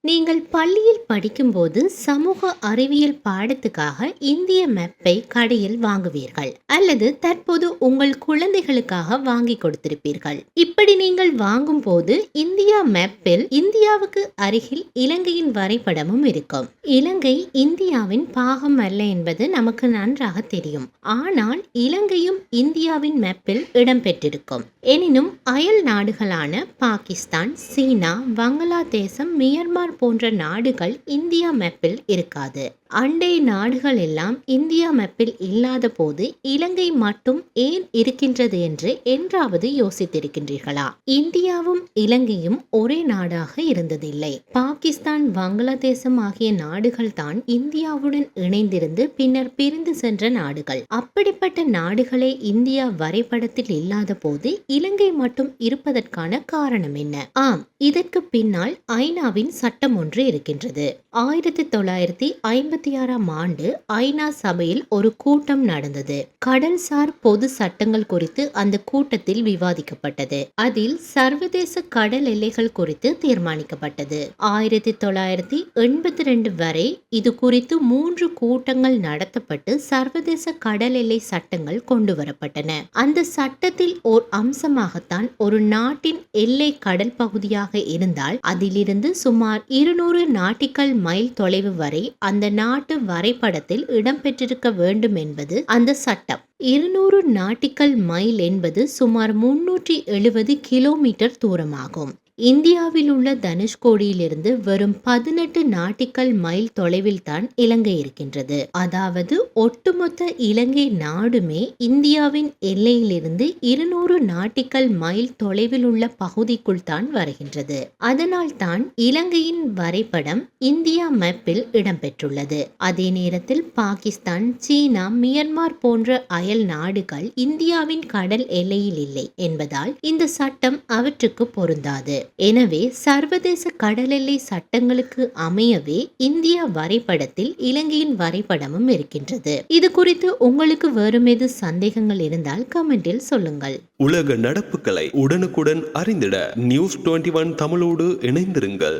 நீங்கள் பள்ளியில் படிக்கும்போது சமூக அறிவியல் பாடத்துக்காக இந்திய மேப்பை கடையில் வாங்குவீர்கள் அல்லது தற்போது உங்கள் குழந்தைகளுக்காக வாங்கி கொடுத்திருப்பீர்கள். இப்படி நீங்கள் வாங்கும் போது இந்தியா மேப்பில் இந்தியாவுக்கு அருகில் இலங்கையின் வரைபடமும் இருக்கும். இலங்கை இந்தியாவின் பாகம் அல்ல என்பது நமக்கு நன்றாக தெரியும். ஆனால் இலங்கையும் இந்தியாவின் மேப்பில் இடம்பெற்றிருக்கும். எனினும் அயல் நாடுகளான பாகிஸ்தான், சீனா, வங்களாதேசம், மியான்மர் போன்ற நாடுகள் இந்தியா மேப்பில் இருக்காது. அண்டை நாடுகள் எல்லாம் இந்தியா மேப்பில் இல்லாத போது இலங்கை மட்டும் ஏன் இருக்கின்றது என்று என்றாவது யோசித்திருக்கின்றீர்களா? இந்தியாவும் இலங்கையும் ஒரே நாடாக இருந்ததில்லை. பாகிஸ்தான், வங்களாதேசம் ஆகிய நாடுகள் தான் இந்தியாவுடன் இணைந்திருந்து பின்னர் பிரிந்து சென்ற நாடுகள். அப்படிப்பட்ட நாடுகளே இந்தியா வரைபடத்தில் இல்லாத போது இலங்கை மட்டும் இருப்பதற்கான காரணம் என்ன? ஆம், இதற்கு பின்னால் ஐநாவின் சட்டம் ஒன்று இருக்கின்றது. 1956ஆம் ஆண்டு ஐநா சபையில் ஒரு கூட்டம் நடந்தது. கடல்சார் பொது சட்டங்கள் குறித்து அந்த கூட்டத்தில் விவாதிக்கப்பட்டது. அதில் சர்வதேச கடல் எல்லைகள் குறித்து தீர்மானிக்கப்பட்டது. 1982 வரை இது குறித்து 3 கூட்டங்கள் நடத்தப்பட்டு சர்வதேச கடல் எல்லை சட்டங்கள் கொண்டு வரப்பட்டன. அந்த சட்டத்தில் ஓர் அம்சமாகத்தான் ஒரு நாட்டின் எல்லை கடல் பகுதியாக இருந்தால் அதிலிருந்து சுமார் 200 நாட்டிக்கல் மைல் தொலைவு வரை அந்த நாட்டு வரைபடத்தில் இடம்பெற்றிருக்க வேண்டும் என்பது அந்த சட்டம். 200 நாட்டிக்கல் மைல் என்பது சுமார் 370 கிலோமீட்டர் தூரமாகும். இந்தியாவில் உள்ள தனுஷ்கோடியிலிருந்து வெறும் 18 நாட்டிக்கல் மைல் தொலைவில் தான் இலங்கை இருக்கின்றது. அதாவது ஒட்டுமொத்த இலங்கை நாடுமே இந்தியாவின் எல்லையிலிருந்து 200 நாட்டிக்கல் மைல் தொலைவில் உள்ள பகுதிக்குள் தான் வருகின்றது. அதனால் தான் இலங்கையின் வரைபடம் இந்தியா மேப்பில் இடம்பெற்றுள்ளது. அதே நேரத்தில் பாகிஸ்தான், சீனா, மியான்மர் போன்ற அயல் நாடுகள் இந்தியாவின் கடல் எல்லையில் இல்லை என்பதால் இந்த சட்டம் அவற்றுக்கு பொருந்தாது. எனவே சர்வதேச கடல் எல்லை சட்டங்களுக்கு அமையவே இந்தியா வரைபடத்தில் இலங்கையின் வரைபடமும் இருக்கின்றது. இது குறித்து உங்களுக்கு வேறும் ஏது சந்தேகங்கள் இருந்தால் கமெண்டில் சொல்லுங்கள். உலக நடப்புகளை உடனுக்குடன் அறிந்திட News 21 தமிழோடு இணைந்திருங்கள்.